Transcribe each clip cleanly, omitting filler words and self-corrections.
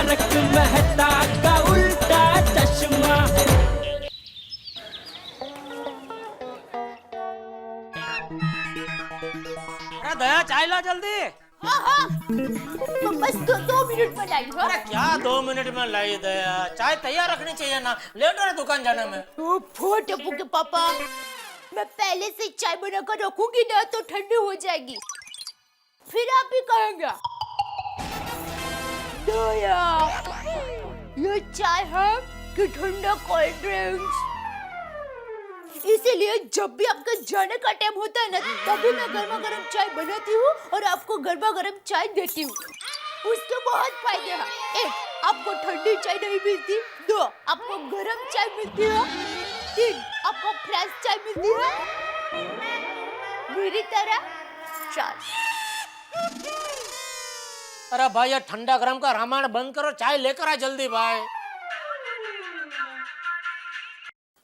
तारक मेहता का उल्टा चश्मा। अरे दया चाय ला जल्दी। हाँ हाँ बस 2 मिनट में लाई। हाँ? अरे क्या 2 मिनट में लाई दया, चाय तैयार रखनी चाहिए ना, लेट हो रहा दुकान जाने में। ओफो टप्पू के पापा, मैं पहले से चाय बनाकर रखूंगी ना तो ठंडी हो जाएगी, फिर आप ही कहेंगे दया ये चाय है कि ठंडा कोल्ड ड्रिंक्स। इसीलिए जब भी आपका जाने का टाइम होता है ना, तभी मैं गर्मा गर्म चाय बनाती हूँ और आपको गर्मा गर्म चाय देती हूँ। उसके बहुत फायदे हैं। 1, आपको ठंडी चाय नहीं मिलती। 2, आपको गर्म चाय मिलती है। 3, आपको फ्रेश चाय मिलती है मेरी तरह। 4। अरे भाई ये ठंडा गरम का रामायण बंद करो, चाय लेकर आ जल्दी भाई।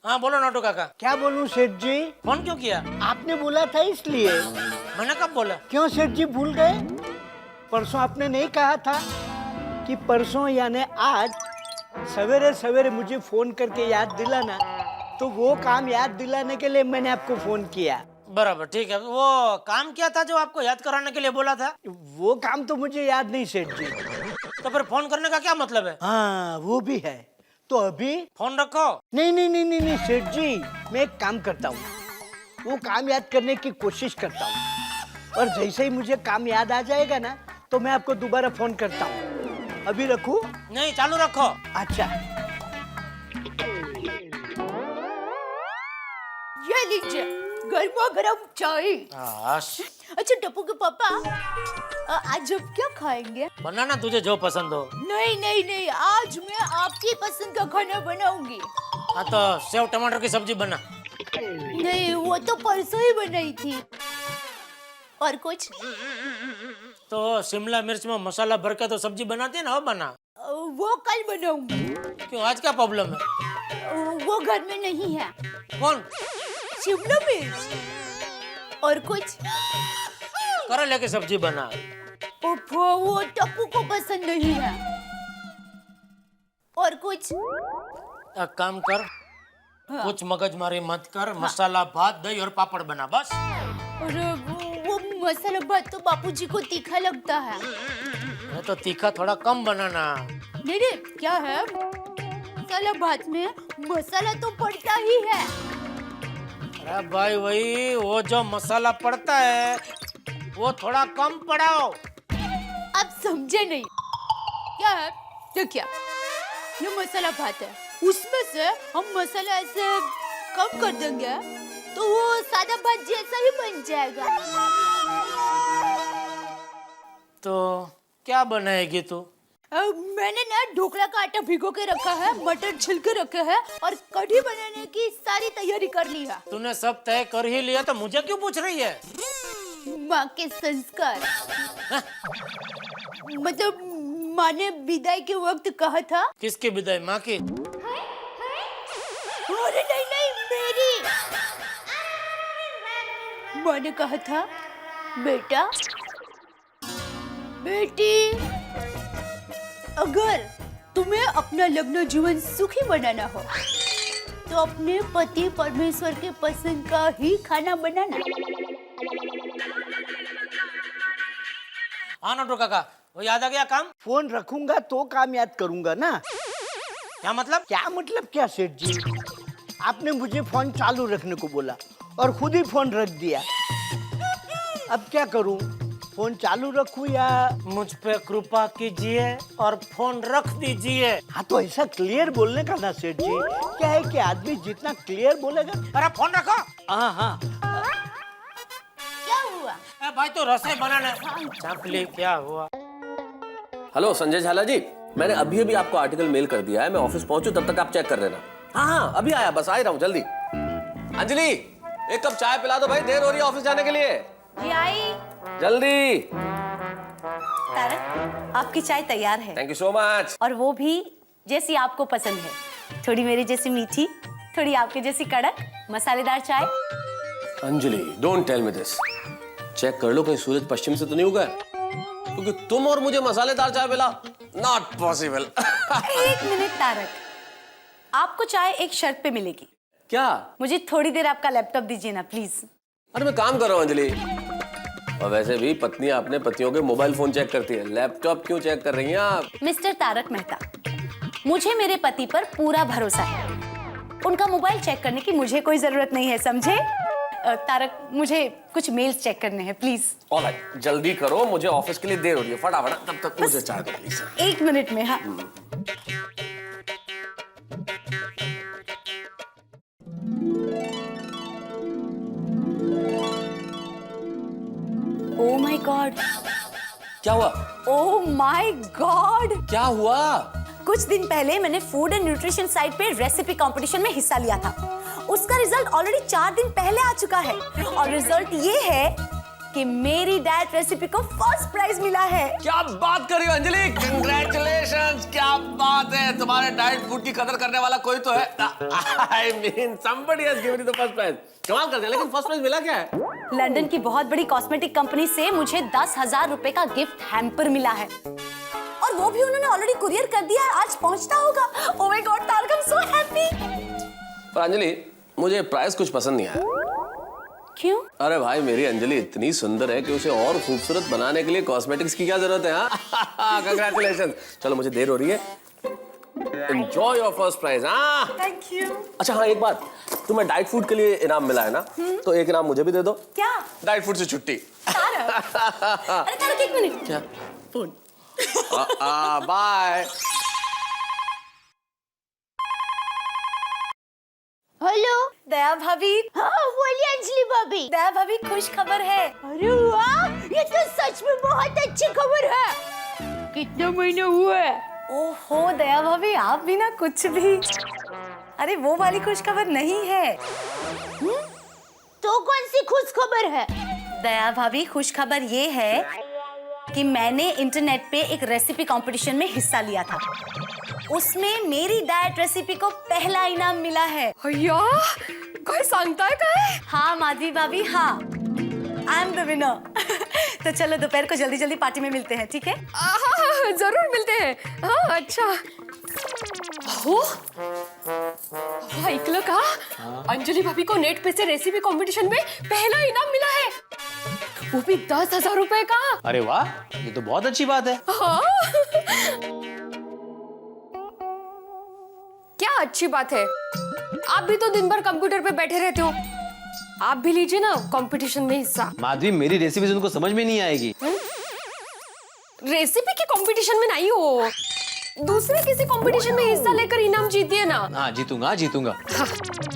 हाँ बोलो नोटू काका। क्या बोलूं सेठ जी? फोन क्यों किया? आपने बोला था इसलिए। मैंने कब बोला? क्यों सेठ जी भूल गए? परसों आपने नहीं कहा था कि परसों यानी आज सवेरे सवेरे मुझे फोन करके याद दिलाना, तो वो काम याद दिलाने के लिए मैंने आपको फोन किया। बराबर ठीक है। वो काम क्या था जो आपको याद कराने के लिए बोला था? वो काम तो मुझे याद नहीं सेठ जी। तो फिर फोन करने का क्या मतलब है? हाँ वो भी है। तो अभी फोन रखो। नहीं नहीं नहीं नहीं नहीं सेठ जी, मैं एक काम करता हूँ, वो काम याद करने की कोशिश करता हूँ और जैसे ही मुझे काम याद आ जाएगा ना तो मैं आपको दोबारा फोन करता हूँ। अभी रखूं? नहीं चालू रखो। अच्छा ये लीजिए गर्मा गर्म चाय। अच्छा टप्पू के पापा, आज आप क्या खाएंगे? बनाना तुझे जो पसंद हो। नहीं नहीं नहीं, आज मैं आपकी पसंद का खाना बनाऊंगी। हाँ तो सेव टमाटर की सब्जी बना। नहीं वो तो परसों ही बनाई थी। और कुछ? तो शिमला मिर्च में मसाला भर के तो सब्जी बनाती है ना, वो बना। वो कल बनाऊंगी। क्यों आज क्या प्रॉब्लम है? वो घर में नहीं है। कौन? शिमला मिर्च। और कुछ? करा लेके सब्जी बना। वो टप्पू को पसंद नहीं है। और कुछ? एक काम कर, कुछ मगजमारी मत कर, मसाला भात दही और पापड़ बना बस। अरे वो मसाला भात तो बापूजी को तीखा लगता है। ये तो तीखा थोड़ा कम बनाना। नहीं नहीं क्या है, मसाला भात में मसाला तो पड़ता ही है। अरे भाई वही वो जो मसाला पड़ता है वो थोड़ा कम पड़ाओ। आप समझे नहीं। क्या है देखिए, ये मसाला भात है, उसमें से हम मसाला ऐसे कम कर देंगे तो वो सादा भात जैसा ही बन जाएगा। तो क्या बनाएगी तू? मैंने ना ढोकला का आटा भिगो के रखा है, मटर छिल के रखे हैं और कढ़ी बनाने की सारी तैयारी कर ली है। तूने सब तय कर ही लिया तो मुझे क्यों पूछ रही है? माँ के संस्कार। मतलब माँ ने विदाई के वक्त कहा था। किसकी विदाई? माँ की? अरे नहीं नहीं मेरी। माँ ने कहा था बेटा बेटी, अगर तुम्हें अपना लग्न जीवन सुखी बनाना हो तो अपने पति परमेश्वर के पसंद का ही खाना बनाना। हाँ नोटू काका, वो याद आ गया काम? फोन रखूंगा तो काम याद करूंगा ना। क्या मतलब? क्या मतलब क्या सेठ जी? आपने मुझे फोन चालू रखने को बोला और खुद ही फोन रख दिया। अब क्या करूं, फोन चालू रखूं या? मुझ पे कृपा कीजिए और फोन रख दीजिए। हाँ तो ऐसा क्लियर बोलने का ना सेठ जी। क्या है कि आदमी जितना क्लियर बोलेगा। अरे फोन रखो। हाँ हाँ क्या हुआ? ए भाई तो रसोई बनाना। चापली क्या हुआ? हेलो संजय झाला जी, मैंने अभी अभी आपको आर्टिकल मेल कर दिया है। मैं ऑफिस पहुंचूं तब तक आप चेक कर लेना। हाँ हाँ अभी आया, बस आ ही रहा हूँ जल्दी। अंजलि एक कप चाय पिला दो भाई, देर हो रही है ऑफिस जाने के लिए। जी आई। जल्दी। तारक आपकी चाय तैयार है। Thank you so much. और वो भी जैसी आपको पसंद है, थोड़ी मेरी जैसी मीठी, थोड़ी आपके जैसी कड़क मसालेदार चाय। Anjali don't tell me this. Check कर लो कहीं सूरज पश्चिम से तो नहीं उगा है, क्योंकि तुम और मुझे मसालेदार चाय पिला नॉट पॉसिबल। एक मिनट तारक, आपको चाय एक शर्त पे मिलेगी। क्या? मुझे थोड़ी देर आपका लैपटॉप दीजिए ना प्लीज। अरे मैं काम कर रहा हूँ अंजलि। और वैसे भी पत्नियां अपने पतियों के मोबाइल फोन चेक करती है, लैपटॉप क्यों चेक कर रही हैं आप? मिस्टर तारक मेहता, मुझे मेरे पति पर पूरा भरोसा है। उनका मोबाइल चेक करने की मुझे कोई जरूरत नहीं है, समझे? तारक, मुझे कुछ मेल्स चेक करने हैं प्लीज। ऑलराइट, जल्दी करो, मुझे ऑफिस के लिए देर हो रही है, फटाफट। तब तक मुझे चाय दो प्लीज। 1 मिनट में। हाँ। ओह माय गॉड। क्या हुआ? ओह माय गॉड। क्या हुआ? कुछ दिन पहले मैंने फूड एंड न्यूट्रिशन साइट पे रेसिपी कंपटीशन में हिस्सा लिया था। उसका रिजल्ट ऑलरेडी 4 दिन पहले आ चुका है और रिजल्ट ये है कि मेरी डाइट रेसिपी को फर्स्ट प्राइज मिला है। क्या बात कर रही हो अंजलि? कांग्रेचुलेशंस, क्या बात है। तुम्हारे डाइट फूड की कदर करने वाला कोई तो है। I mean somebody has given you the first prize। कमाल कर दिया, लेकिन फर्स्ट प्राइज मिला क्या है? लंदन की बहुत बड़ी कॉस्मेटिक कंपनी से मुझे 10,000 रुपए का गिफ्ट हैम्पर मिला है और वो भी उन्होंने ऑलरेडी कुरियर कर दिया है, आज पहुंचता होगा। Oh my god Tarak, I am so happy. पर अंजलि, मुझे प्राइस कुछ पसंद नहीं आया। क्यों? अरे भाई, मेरी अंजलि इतनी सुंदर है कि उसे और खूबसूरत बनाने के लिए कॉस्मेटिक्स की क्या जरूरत है? कांग्रेचुलेशन। चलो, मुझे देर हो रही है। Enjoy your first prize। हाँ, थैंक यू। अच्छा हाँ, एक बात, तुम्हें डाइट फूड के लिए इनाम मिला है ना, तो एक इनाम मुझे भी दे दो। क्या? डाइट फूड से छुट्टी। अरे तारक, 1 मिनट। क्या? फोन। बाय। हेलो। दया भाभी। हाँ बोलिए अंजलि भाभी। दया भाभी, खुश खबर है। अरे वाह, ये तो सच में बहुत अच्छी खबर है। कितने महीने हुए? ओहो दया भाभी, आप भी ना कुछ भी। अरे वो वाली खुश खबर नहीं है। तो कौन सी खुश खबर है? दया भाभी, खुश खबर ये है कि मैंने इंटरनेट पे एक रेसिपी कंपटीशन में हिस्सा लिया था। उसमें मेरी डाइट रेसिपी को पहला इनाम मिला है। अय्या, काय सांगताय काय? हाँ माधवी भाभी, हाँ, आई एम द विनर। तो चलो दोपहर को जल्दी जल्दी पार्टी में मिलते हैं, ठीक है? हाँ, जरूर मिलते हैं। हाँ, अच्छा। हो, ऐकलं का? अंजलि भाभी को नेट पे से रेसिपी कंपटीशन में पहला इनाम मिला है, वो भी 10,000 रुपए का। अरे वाह, ये तो बहुत अच्छी बात है। हाँ। क्या अच्छी बात है? आप भी तो दिन भर कंप्यूटर पे बैठे रहते हो, आप भी लीजिए ना कंपटीशन में हिस्सा। माधवी, मेरी रेसिपी उनको समझ में नहीं आएगी। रेसिपी के कंपटीशन में नहीं हो, दूसरे किसी कंपटीशन में हिस्सा लेकर इनाम जीतिए ना। हाँ, जीतूंगा जीतूंगा। हाँ।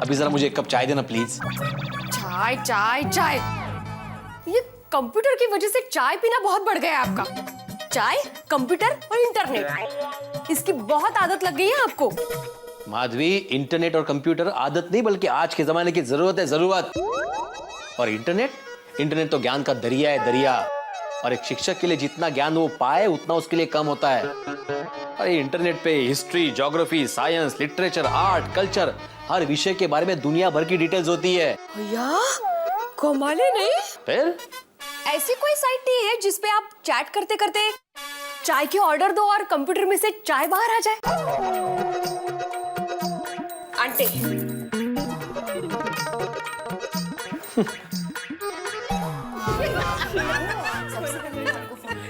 अभी जरा मुझे 1 कप चाय देना प्लीज। चाय चाय चाय, ये कंप्यूटर की वजह से चाय पीना बहुत बढ़ गया है आपका। चाय, कंप्यूटर और इंटरनेट, इसकी बहुत आदत लग गई है आपको। माधवी, इंटरनेट और कंप्यूटर आदत नहीं बल्कि आज के जमाने की जरूरत है, जरूरत। और इंटरनेट तो ज्ञान का दरिया है, दरिया। और एक शिक्षक के लिए जितना ज्ञान वो पाए उतना उसके लिए कम होता है। अरे इंटरनेट पे history, geography, science, literature, art, culture, हर विषय के बारे में दुनिया भर की डिटेल्स होती है। भैया, कमाले नहीं? फिर ऐसी कोई साइट नहीं है जिसपे आप चैट करते करते चाय की ऑर्डर दो और कंप्यूटर में से चाय बाहर आ जाए? आंटी,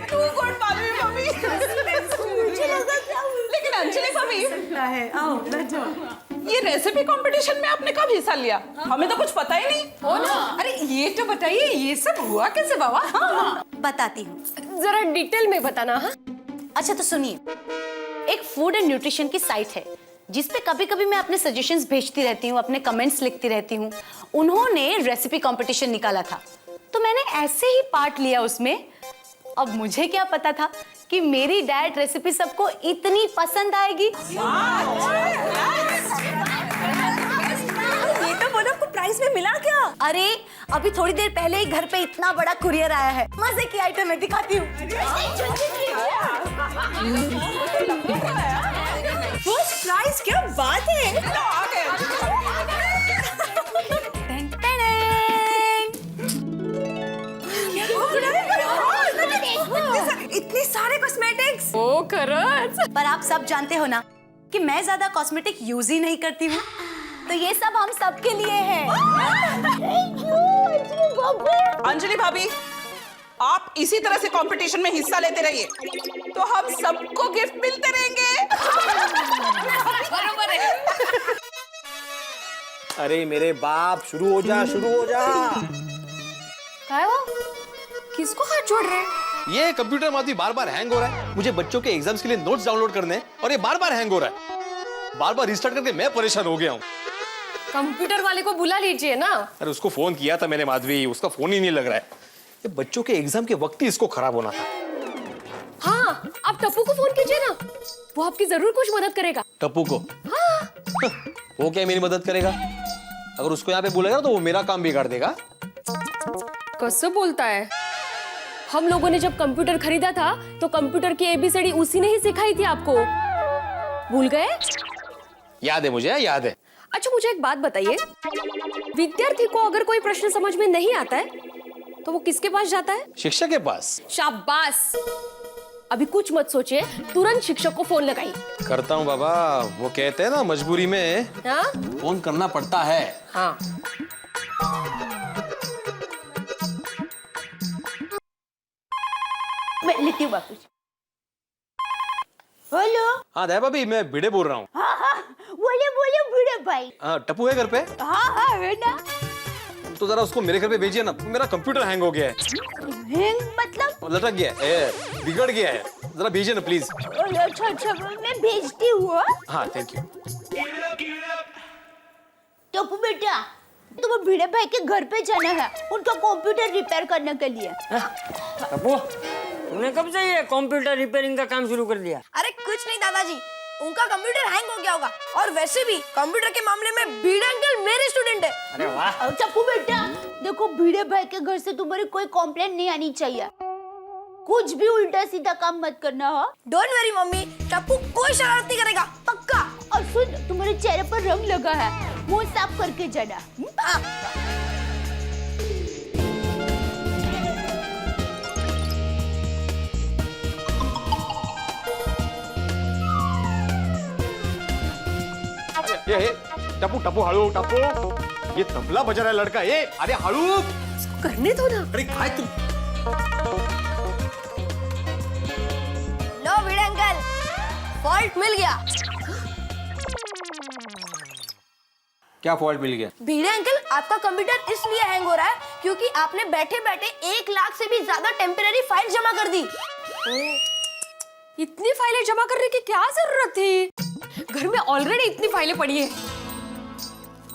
तू कौन मालूम भाभी? लेकिन अंजलि भाभी, ये रेसिपी कंपटीशन में आपने कब हिस्सा लिया? हमें तो कुछ पता ही नहीं। हो ना? अरे ये तो बताइए, ये सब हुआ कैसे बाबा? हाँ। बताती हूँ, जरा डिटेल में बताना। हाँ, अच्छा तो सुनिए, एक फूड एंड न्यूट्रिशन की साइट है जिसपे कभी कभी मैं अपने सजेशंस भेजती रहती हूँ, अपने कमेंट्स लिखती रहती हूँ। उन्होंने रेसिपी कंपटीशन निकाला था तो मैंने ऐसे ही पार्ट लिया उसमें। अब मुझे क्या पता था कि मेरी डाइट रेसिपी सबको इतनी पसंद आएगी। ये तो बोलो, आपको प्राइस में मिला क्या? अरे अभी थोड़ी देर पहले ही घर पे इतना बड़ा कुरियर आया है, मजे की आइटम है, दिखाती हूँ। फर्स्ट प्राइस, क्या बात है। इतने सारे कॉस्मेटिक्स। ओ कर खरंच पर आप सब जानते हो ना कि मैं ज्यादा कॉस्मेटिक यूज ही नहीं करती हूँ, तो ये सब हम सबके लिए है। अंजलि भाभी, आप इसी तरह से कंपटीशन में हिस्सा लेते रहिए तो हम सबको गिफ्ट मिलते रहेंगे। बरोबर है। अरे मेरे बाप, शुरू हो जा, शुरू हो जा। क्या है वो? किसको हाथ जोड़ रहे हैं? ये कंप्यूटर माधवी बार बार हैंग हो रहा है। मुझे बच्चों के एग्जाम्स के लिए नोट्स डाउनलोड करने हैं और ये बार बार हैंग हो रहा है। बार बार रिस्टार्ट करके मैं परेशान हो गया हूँ। कंप्यूटर वाले को बुला लीजिए ना। अरे उसको फोन किया था मैंने माधवी, उसका फोन ही नहीं लग रहा है। ये बच्चों के एग्जाम के वक्त ही इसको खराब होना था। हाँ, आप टप्पू को फोन कीजिए ना, वो आपकी जरूर कुछ मदद करेगा। टप्पू को? हाँ। वो क्या मेरी मदद करेगा? अगर उसको यहाँ पे बोलेगा तो वो मेरा काम बिगाड़ देगा। कैसे बोलता है? हम लोगों ने जब कंप्यूटर खरीदा था तो कंप्यूटर की एबीसीडी उसी ने ही सिखाई थी आपको। भूल गए? याद है मुझे, याद है। अच्छा मुझे एक बात बताइए, विद्यार्थी को अगर कोई प्रश्न समझ में नहीं आता है तो वो किसके पास जाता है? शिक्षक के पास। शाबाश। अभी कुछ मत सोचिए, तुरंत शिक्षक को फोन लगाइए। करता हूँ बाबा, वो कहते हैं ना मजबूरी में हाँ? फोन करना पड़ता है। हाँ। मैं लेती हूँ बापू। हेलो। हाँ दया भाभी, मैं भिड़े बोल रहा हूँ। हाँ, बोले बोले बूढ़े भाई। हाँ, टप्पू है घर पे? हाँ है ना। तो जरा उसको मेरे घर पे भेजिए ना, मेरा कंप्यूटर हैंग हो गया है। हैंग मतलब? लटक गया है, बिगड़ गया है। जरा भेजिए ना प्लीज। अच्छा मैं भेजती हूँ। हाँ थैंक यू। टप्पू बेटा, तुम्हें भिड़े भाई के घर पे जाना है, उनका कंप्यूटर रिपेयर करने के लिए। टप्पू, तुमने कब से ये कंप्यूटर रिपेयरिंग का काम शुरू कर दिया? अरे कुछ नहीं दादाजी, उनका कंप्यूटर हैंग हो गया होगा। और वैसे भी कंप्यूटर के मामले में भिड़े अंकल मेरे स्टूडेंट है। अरे वाह। टप्पू बेटा, देखो भिड़े भाई के घर से तुम्हारी कोई कंप्लेंट नहीं आनी चाहिए। कुछ भी उल्टा सीधा काम मत करना हो। डोंट वरी मम्मी, टप्पू कोई शरारत नहीं करेगा, पक्का। और सुन, तुम्हारे चेहरे पर रंग लगा है, मुंह साफ करके जाना। ये टप्पू टप्पू हळू, टप्पू ये तबला बजा रहा है लड़का। ये अरे हळू करने दो ना। अरे काय तुम? लो भिड़े अंकल, फॉल्ट मिल गया। क्या फॉल्ट मिल गया? भिड़े अंकल, आपका कंप्यूटर इसलिए हैंग हो रहा है क्योंकि आपने बैठे बैठे 1 लाख से भी ज्यादा टेम्परेरी फाइल जमा कर दी। इतनी फाइलें जमा करने की क्या जरूरत थी? घर में ऑलरेडी इतनी फाइलें पड़ी है।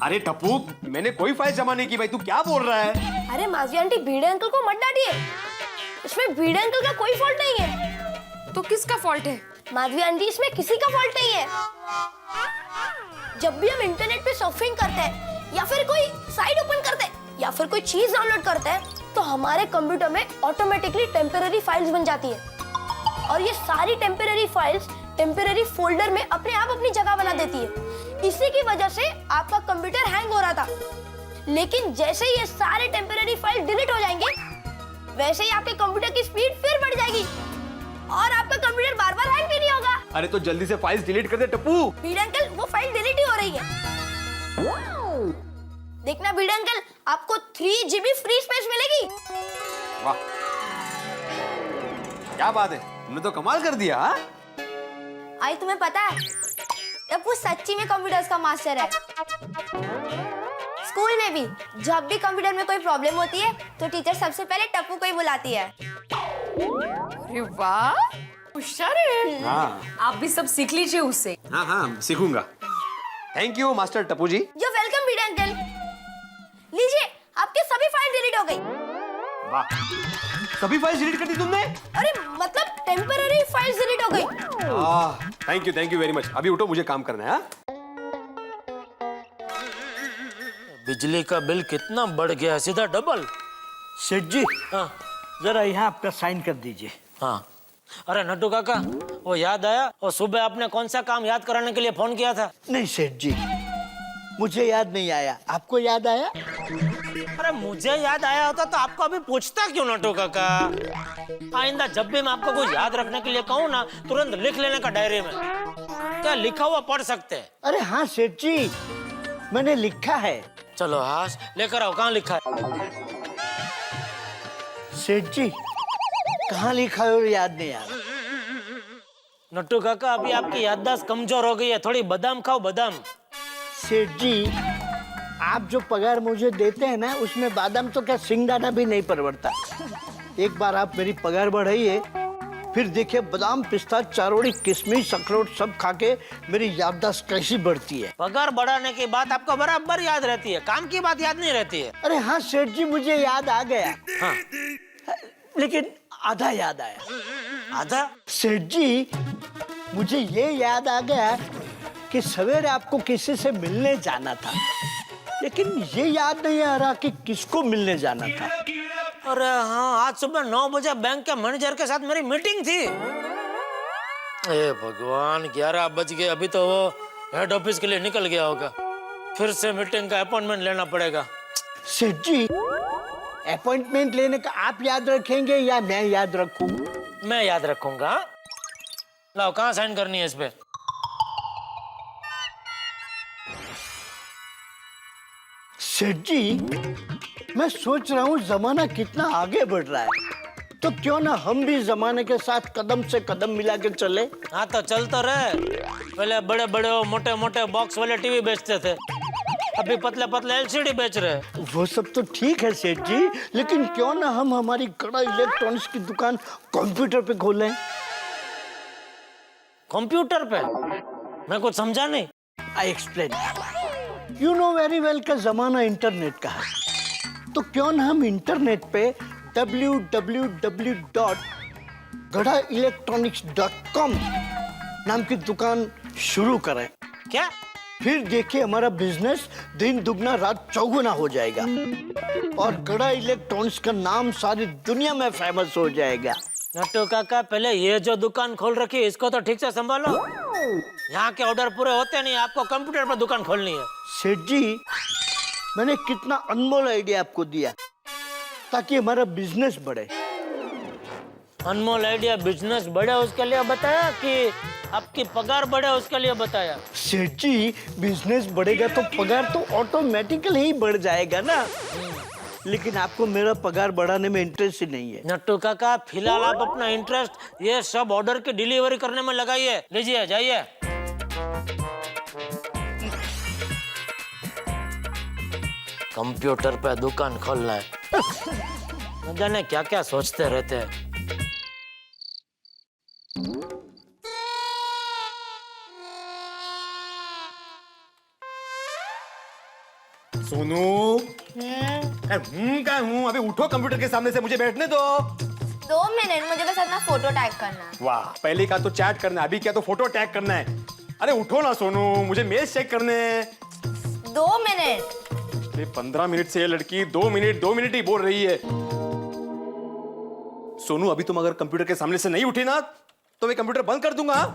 अरे टप्पू, मैंने कोई फाइल जमा नहीं की भाई, तू क्या बोल रहा है? अरे माजी आंटी, भिड़े अंकल को मत डांटिए, इसमें भिड़े अंकल का कोई फॉल्ट नहीं है। तो किसका फॉल्ट है? माधवी आंटी, इसमें किसी का फॉल्ट नहीं है। जब भी हम इंटरनेट पे सर्फिंग करते हैं या फिर कोई साइट ओपन करते हैं या फिर कोई चीज डाउनलोड करते हैं तो हमारे कंप्यूटर में ऑटोमेटिकली टेम्पररी फाइल्स बन जाती है और ये सारी टेम्पररी फाइल्स टेम्पररी फोल्डर में अपने आप अपनी जगह बना देती है। इसी की वजह से आपका कंप्यूटर हैंग हो रहा था, लेकिन जैसे ही ये सारे टेम्पररी फाइल डिलीट हो जाएंगे वैसे ही आपके कंप्यूटर की स्पीड फिर बढ़ जाएगी और आपका कंप्यूटर बार बार हैंग भी नहीं होगा। अरे तो जल्दी से फाइल्स डिलीट कर दे टप्पू। भिड़े अंकल, वो फाइल डिलीट ही हो रही है। देखना भिड़े अंकल, आपको 3 GB फ्री स्पेस मिलेगी। वाह, क्या बात है, तुमने तो कमाल कर दिया। हाँ? आई तुम्हें पता है, टप्पू सच्ची में कंप्यूटर्स का मास्टर है। स्कूल में भी जब भी कंप्यूटर में कोई प्रॉब्लम होती है तो टीचर सबसे पहले टप्पू को ही बुलाती है। अरे वाह, होशियार है। हाँ आप भी सब सीख लीजिए उससे। हाँ हाँ सीखूंगा। Thank you master Tappu ji. You welcome Bhide uncle. लीजिए, आपके सभी फाइल डिलीट हो गई। वाह, सभी फाइल्स डिलीट कर दी तुमने? अरे मतलब टेम्पररी फाइल्स डिलीट हो गई। Thank you very much. अभी उठो, मुझे काम करना है। हाँ? बिजली का बिल कितना बढ़ गया, सीधा डबल। सेठ जी, हाँ जरा यहाँ आपका साइन कर दीजिए। हाँ। अरे नड्डू काका, वो याद आया, और सुबह आपने कौन सा काम याद कराने के लिए फोन किया था? नहीं सेठ जी, मुझे याद नहीं आया, आपको याद आया? अरे मुझे याद आया होता तो आपको अभी पूछता क्यों नटू काका? आइंदा जब भी मैं आपको कुछ याद रखने के लिए कहूँ ना, तुरंत लिख लेने का डायरी में। क्या लिखा हुआ पढ़ सकते हैं? अरे हाँ सेठ जी, मैंने लिखा है। चलो हाँ लेकर आओ, कहाँ लिखा है? सेठ जी कहाँ लिखा है याद नहीं आ रहा। नट्टू काका अभी आपकी याददाश्त कमजोर हो गई है, थोड़ी बादाम खाओ बादाम। सेठ जी आप जो पगार मुझे देते हैं ना, उसमें बादाम तो क्या सिंगदाना भी नहीं परवड़ता। एक बार आप मेरी पगार बढ़ाइए, फिर देखिए बादाम पिस्ता चारोड़ी किशमिश अखरोट सब खा के मेरी याददाश्त कैसी बढ़ती है। पगार बढ़ाने की बात आपको बराबर याद रहती है, काम की बात याद नहीं रहती है। अरे हाँ सेठ जी मुझे याद आ गया। हाँ। लेकिन आधा याद आया। आधा? सेठ जी मुझे ये याद आ गया कि सवेरे आपको किसी से मिलने जाना था, लेकिन ये याद नहीं आ रहा कि किसको मिलने जाना था। अरे हाँ, आज सुबह 9 बजे बैंक के मैनेजर के साथ मेरी मीटिंग थी। ए भगवान 11 बज गए, अभी तो वो हेड ऑफिस के लिए निकल गया होगा। फिर से मीटिंग का अपॉइंटमेंट लेना पड़ेगा। सेठ जी अपॉइंटमेंट लेने का आप याद रखेंगे या मैं याद रखूं? मैं याद रखूंगा। लाओ, कहाँ साइन करनी है इस पे? सेठ जी मैं सोच रहा हूँ जमाना कितना आगे बढ़ रहा है, तो क्यों ना हम भी जमाने के साथ कदम से कदम मिला के चले। हाँ तो चल तो रहे। पहले बड़े बड़े मोटे मोटे बॉक्स वाले टीवी बेचते थे, अभी पतले पतले एलसीडी बेच रहे। वो सब तो ठीक है सेठ जी, लेकिन क्यों ना हम हमारी कड़ा इलेक्ट्रॉनिक्स की दुकान कंप्यूटर पे खोलें। कंप्यूटर पे? मैं कुछ समझा नहीं। I explain. You know very well का जमाना इंटरनेट का है, तो क्यों ना हम इंटरनेट पे www.gadaelectronics.com नाम की दुकान शुरू करें। क्या? फिर देखिए हमारा बिजनेस दिन दुगना रात चौगुना हो जाएगा और गड़ा इलेक्ट्रॉनिक्स का नाम सारी दुनिया में फेमस हो जाएगा। नट्टू काका पहले ये जो दुकान खोल रखी है इसको तो ठीक से संभालो। यहाँ के ऑर्डर पूरे होते नहीं, आपको कंप्यूटर पर दुकान खोलनी है। सेठ जी मैंने कितना अनमोल आइडिया आपको दिया ताकि हमारा बिजनेस बढ़े। अनमोल आइडिया बिजनेस बढ़े उसके लिए बताया कि आपकी पगार बढ़े उसके लिए बताया? सेठ जी बिजनेस बढ़ेगा तो पगार तो ऑटोमेटिकली ही बढ़ जाएगा ना, लेकिन आपको मेरा पगार बढ़ाने में इंटरेस्ट ही नहीं है। नट्टू काका फिलहाल आप अपना इंटरेस्ट ये सब ऑर्डर की डिलीवरी करने में लगाइए। लीजिए जाइए। कंप्यूटर पे दुकान खोलना है, न जाने क्या क्या सोचते रहते हैं। सोनू क्या हूँ? अभी उठो कंप्यूटर के सामने से, मुझे बैठने दो। 2 मिनट, मुझे बस अपना फोटो टैग करना है। वाह, पहले का तो चैट करना है, अभी क्या तो फोटो टैग करना है। अरे उठो ना सोनू, मुझे मेल चेक करने हैं। 2 मिनट। 15 मिनट से ये लड़की 2 मिनट ही बोल रही है। सोनू अभी तुम अगर कंप्यूटर के सामने से नहीं उठी ना तो मैं कंप्यूटर बंद कर दूंगा।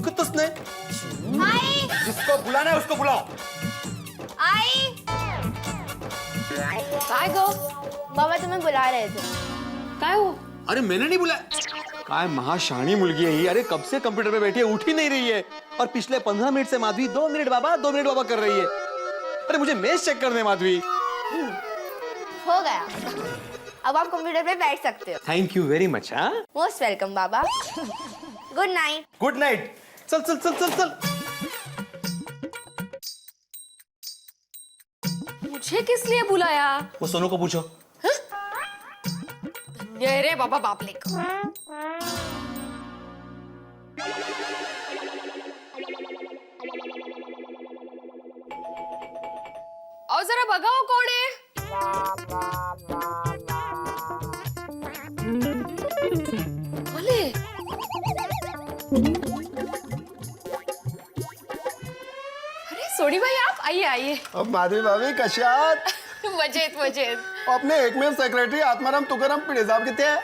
कितने जिसको बुलाना है उसको बुलाओ। आई काय गो, बाबा तुम्हें बुला रहे थे। काय हो? अरे मैंने नहीं बुलाया। काय महाशानी मुलगी है ही। अरे कब से कंप्यूटर पे बैठी है, उठ ही नहीं रही है। और पिछले 15 मिनट से माधवी 2 मिनट बाबा कर रही है। अरे मुझे मेल चेक करने माधवी। हो गया, अब आप कंप्यूटर पे बैठ सकते हो। Thank you very much. हाँ मोस्ट वेलकम बाबा। Good night. Good night. चल चल चल चल चल। मुझे किस लिए बुलाया? वो सोनू को पूछो। ये रे बाबा बापले को। और जरा भगाओ, कौन है? बोले अरे सोनी भाई आप आइए आइए। अब माधवी भाभी कशात मजेत मजेत। अपने एकमेव सेक्रेटरी आत्माराम तुकाराम पिढे साहब कितने हैं?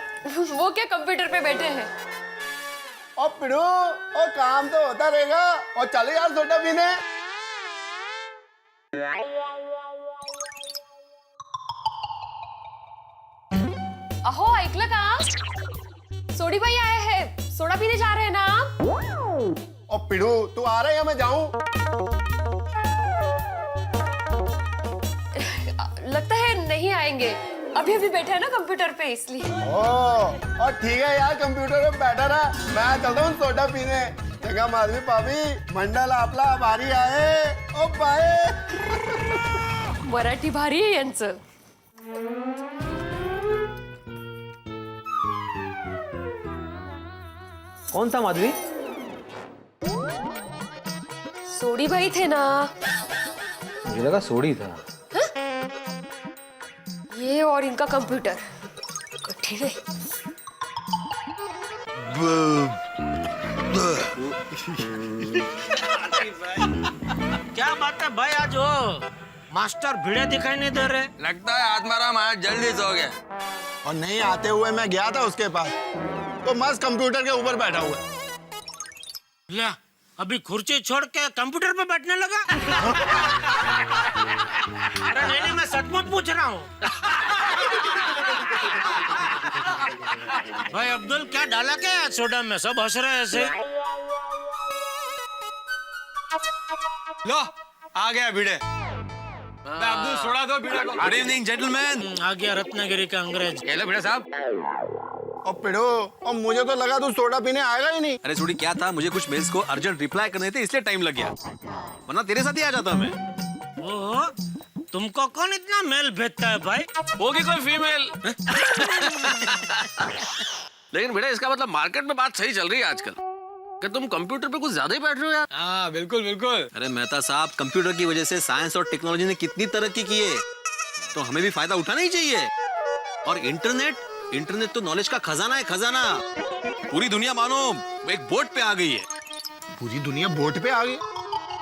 वो क्या कंप्यूटर पे बैठे हैं? और पिढ़ो और काम तो होता रहेगा। और चले यार छोटा पीने। अहो ऐकलं का? सोडीबाई आए हैं, सोडा पीने जा रहे हैं ना आप? और पिड़ू तू आ रहा है या मैं जाऊं? लगता है नहीं आएंगे, अभी अभी बैठे हैं ना कंप्यूटर पे इसलिए। और ठीक है यार, कंप्यूटर पे बैठा रहा, मैं चलता हूँ सोडा पीने। जगह माधवी भाभी मंडल आपला भारी आहे ओ पाए। मराठी भारी आहे यांचं। कौन सा माधवी? सोडीबाई थे ना, मुझे लगा सोडी था। ये और इनका कंप्यूटर कठिन है। क्या बात है भाई, आज हो मास्टर भिड़े दिखाई नहीं दे रहे। लगता है आत्माराम आज जल्दी सो गया। और नहीं आते हुए मैं गया था उसके पास, तो मस्त कंप्यूटर के ऊपर बैठा हुआ है। ले, अभी कुर्सी छोड़ के कंप्यूटर पे बैठने लगा। अरे नहीं, मैं सचमुच पूछ रहा हूँ। भाई अब्दुल, क्या डाला क्या सोडा में? सब हंस रहे हैं ऐसे। लो आ गया भिड़े। मैं अब्दुल सोडा दो भिड़े को। Good evening gentleman. आ गया रत्नागिरी का अंग्रेज। हेलो भिड़े साहब। और पिड़ो, और मुझे तो लगा तू सोडा पीने आएगा ही नहीं। अरे सोडी क्या था, मुझे कुछ मेल्स को अर्जेंट रिप्लाई करने थे इसलिए टाइम लग गया, वरना तेरे साथ ही आ जाता मैं। ओहो, तुमको कौन इतना मेल भेजता है भाई? होगी कोई फीमेल। लेकिन बेटा इसका मतलब मार्केट में बात सही चल रही है आजकल कि तुम कंप्यूटर पे कुछ ज्यादा ही बैठ रहे हो यार। हाँ बिल्कुल बिल्कुल। अरे मेहता साहब, कंप्यूटर की वजह से साइंस और टेक्नोलॉजी ने कितनी तरक्की की है, तो हमें भी फायदा उठाना ही चाहिए। और इंटरनेट तो नॉलेज का खजाना है, खजाना। पूरी दुनिया मानो एक बोट पे आ गई है। पूरी दुनिया बोट पे आ गई,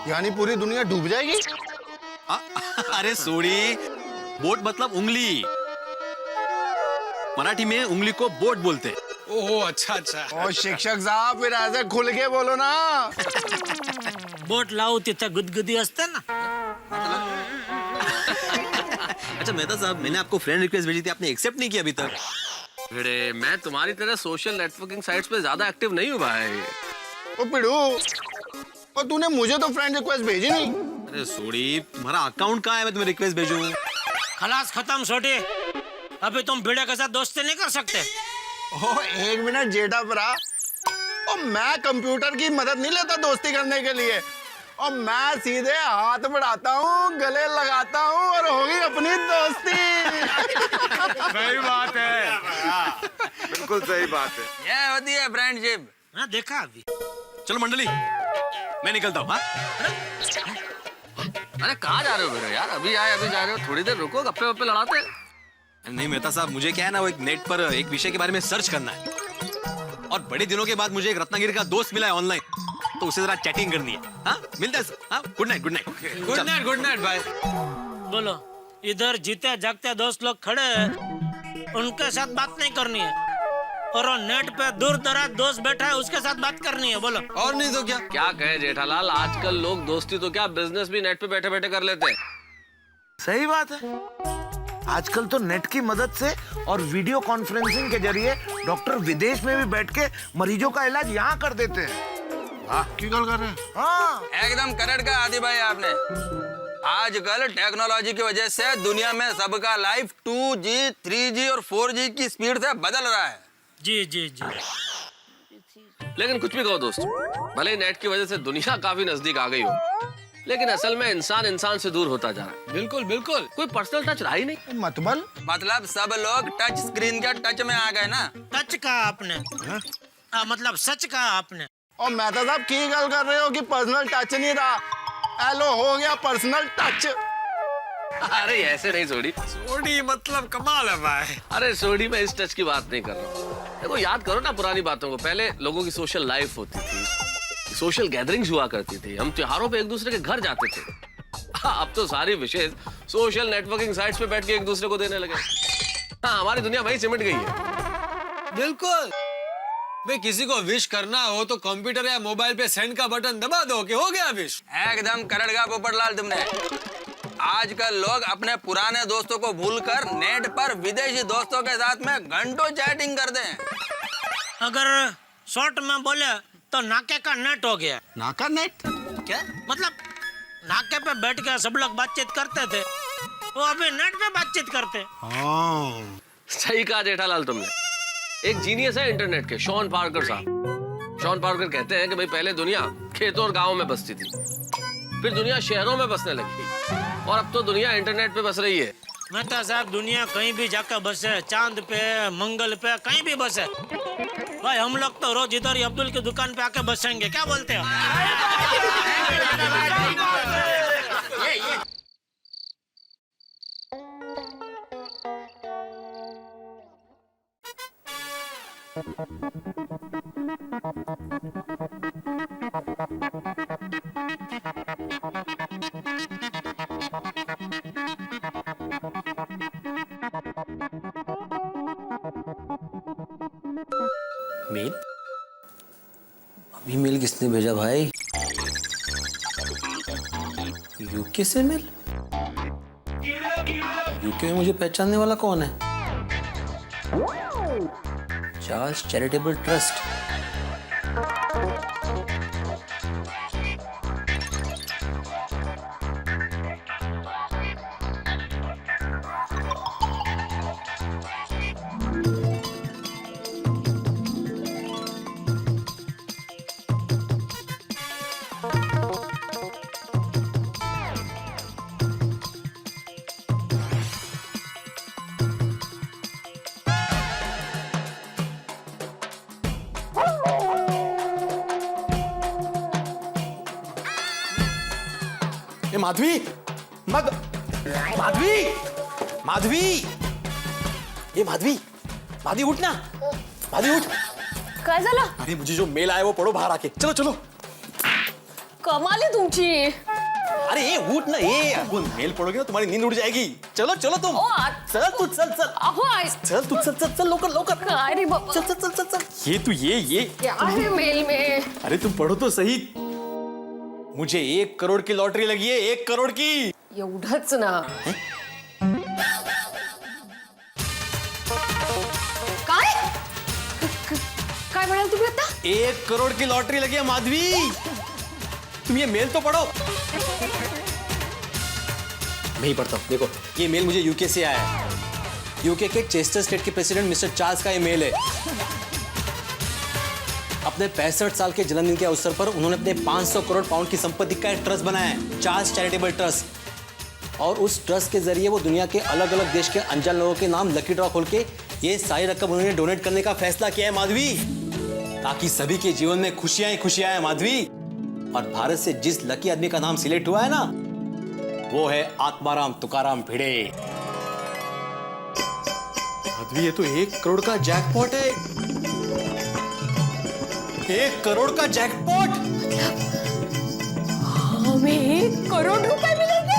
यानी पूरी दुनिया डूब जाएगी? अरे सोडी, बोट मतलब उंगली, मराठी में उंगली को बोट बोलते। ओहो अच्छा अच्छा। और शिक्षक साहब फिर ऐसे खुल के बोलो ना। बोट लावू तिथं गुदगुदी असते ना। अच्छा मेहता साहब, मैंने आपको फ्रेंड रिक्वेस्ट भेजी थी, आपने एक्सेप्ट नहीं किया अभी तक। भिड़े, मैं तुम्हारी तरह सोशल नेटवर्किंग साइट्स पे ज्यादा एक्टिव नहीं हूँ भाई। ओ पिड़ू, और तूने मुझे तो फ्रेंड रिक्वेस्ट भेजी नहीं। अरे सोडी, तुम्हारा अकाउंट कहाँ है, मैं तुम्हें रिक्वेस्ट भेजूं? खलास खत्म छोटे, अभी तुम भिड़े के साथ दोस्ती नहीं कर सकते। ओ एक मिनट जेठा भरा, और मैं कंप्यूटर की मदद नहीं लेता दोस्ती करने के लिए, और मैं सीधे हाथ बढ़ाता हूँ, गले लगाता हूँ, और होगी अपनी दोस्ती। सही बात है, बिल्कुल सही बात है, ये होती है फ्रेंडशिप। हाँ देखा अभी। चलो मंडली, मैं निकलता हूँ। हाँ अरे कहाँ जा रहे हो भिड़े यार? अभी आए अभी जा रहे हो, थोड़ी देर रुको, गप्पे वप्पे लड़ाते हैं। नहीं मेहता साहब, मुझे क्या है ना, वो एक नेट पर एक विषय के बारे में सर्च करना है, और बड़े दिनों के बाद मुझे एक रत्नागिरी का दोस्त मिला है ऑनलाइन, तो उससे जरा चैटिंग करनी है। हाँ मिलते हैं। हाँ good night good night good night bye. बोलो, इधर जीते जागते दोस्त लोग खड़े हैं, उनके साथ बात नहीं करनी है, और वो नेट पे दूर दराज दोस्त बैठा है उसके साथ बात करनी है। बोलो। और नहीं तो क्या। क्या कहे जेठालाल, आजकल लोग दोस्ती तो क्या बिजनेस भी नेट पे बैठे बैठे कर लेते हैं। सही बात है, आजकल तो नेट की मदद से और वीडियो कॉन्फ्रेंसिंग के जरिए डॉक्टर विदेश में भी बैठ के मरीजों का इलाज यहाँ कर देते हैं। की गल कर रहे हैं? हाँ एकदम करेक्ट कहा आदि भाई आपने। आजकल टेक्नोलॉजी की वजह से दुनिया में सबका लाइफ 2G, 3G और 4G की स्पीड से बदल रहा है। जी जी जी। लेकिन कुछ भी कहो दोस्त, भले नेट की वजह से दुनिया काफी नजदीक आ गई हो, लेकिन असल में इंसान से दूर होता जा रहा है। बिल्कुल बिल्कुल, कोई पर्सनल टच रहा ही नहीं। मतलब सब लोग टच स्क्रीन के टच में आ गए ना। टच कहा आपने? मतलब सच कहा आपने। और मेहता साहब की गल कर रहे हो कि पर्सनल टच नहीं रहा, एलो हो गया पर्सनल टच। अरे ऐसे नहीं सोडी, सोडी मतलब कमाल है भाई। अरे सोडी, मैं इस टच की बात नहीं कर रहा हूँ। देखो याद करो ना पुरानी बातों को, पहले लोगों की सोशल लाइफ होती थी, सोशल गैदरिंग्स हुआ करती थी, हम त्योहारों पे एक दूसरे के घर जाते थे। अब तो सारी विशेष सोशल नेटवर्किंग साइट्स पे बैठ के एक दूसरे को देने लगे। हाँ, हमारी दुनिया वही सिमट गई है। बिल्कुल भाई, किसी को विश करना हो तो कंप्यूटर या मोबाइल पे सेंड का बटन दबा दो कि हो गया विश। एकदम करेक्ट कहा पोपटलाल तुमने। आजकल लोग अपने पुराने दोस्तों को भूलकर नेट पर विदेशी दोस्तों के साथ में घंटों चैटिंग करते हैं। अगर शॉर्ट में बोले तो नाके का नेट हो गया। नाका नेट क्या मतलब? नाके पे बैठ के सब लोग बातचीत करते थे, वो अभी नेट पे बातचीत करते। सही कहा जेठालाल तुमने। एक जीनियस है इंटरनेट के, शॉन पार्कर साहब। शॉन पार्कर कहते हैं कि भाई पहले दुनिया खेतों और गांवों में बसती थी, फिर दुनिया शहरों में बसने लगी, और अब तो दुनिया इंटरनेट पे बस रही है। मेहता साहब, दुनिया कहीं भी जाकर बसे, चांद पे, मंगल पे, कहीं भी बसे। भाई हम लोग तो रोज इधर ही अब्दुल की दुकान पे आके बसेंगे, क्या बोलते हो? मेल? अभी मेल किसने भेजा भाई? यूके से मेल? यूके में मुझे पहचानने वाला कौन है? Charles charitable trust. Madhavi, Madhavi, Madhavi, ये माधवी, माधवी उठ ना, माधवी उठ। काय झालं? अरे मुझे जो मेल आया वो पढ़ो बाहर आके। चलो चलो। कमाल आहे तुमची। अरे ये उठ ना, ये अपन मेल पढ़ोगे ना तुम्हारी नींद उड़ जाएगी। चलो चलो तुम। चल तू, चल चल। अहो चल तू, चल चल चल, लवकर लवकर। काय रे बाबा? चल चल चल चल। ये तू ये क्या है मेल में? अरे तुम पढ़ो तो सही। मुझे 1 करोड़ की लॉटरी लगी है, 1 करोड़ की। एवढंच ना। काय? काय म्हणाल तुम्ही आता? 1 करोड़ की लॉटरी लगी है माधवी। तुम ये मेल तो पढ़ो। मैं ही पढ़ता हूँ। देखो ये मेल मुझे यूके से आया है। यूके के चेस्टर स्टेट के प्रेसिडेंट मिस्टर चार्ल्स का ये मेल है। अपने 65 साल के जन्मदिन के अवसर पर उन्होंने अपने 500 करोड़ पाउंड की संपत्ति का एक ट्रस्ट बनाया है, चार्ल्स चैरिटेबल ट्रस्ट। और उस ट्रस्ट के जरिए वो दुनिया के अलग अलग देश के अनजान लोगों के नाम लकी ड्रॉ खोल के ये सारी रकम उन्होंने डोनेट करने का फैसला किया है माधवी, ताकि सभी के जीवन में खुशियां ही खुशियां हैं माधवी। और भारत से जिस लकी आदमी का नाम सिलेक्ट हुआ है ना, वो है आत्माराम तुकाराम भिड़े। माधवी ये तो 1 करोड़ का जैकपॉट है। 1 करोड़ का जैकपॉट। हमें 1 करोड़ रुपए मिलेंगे।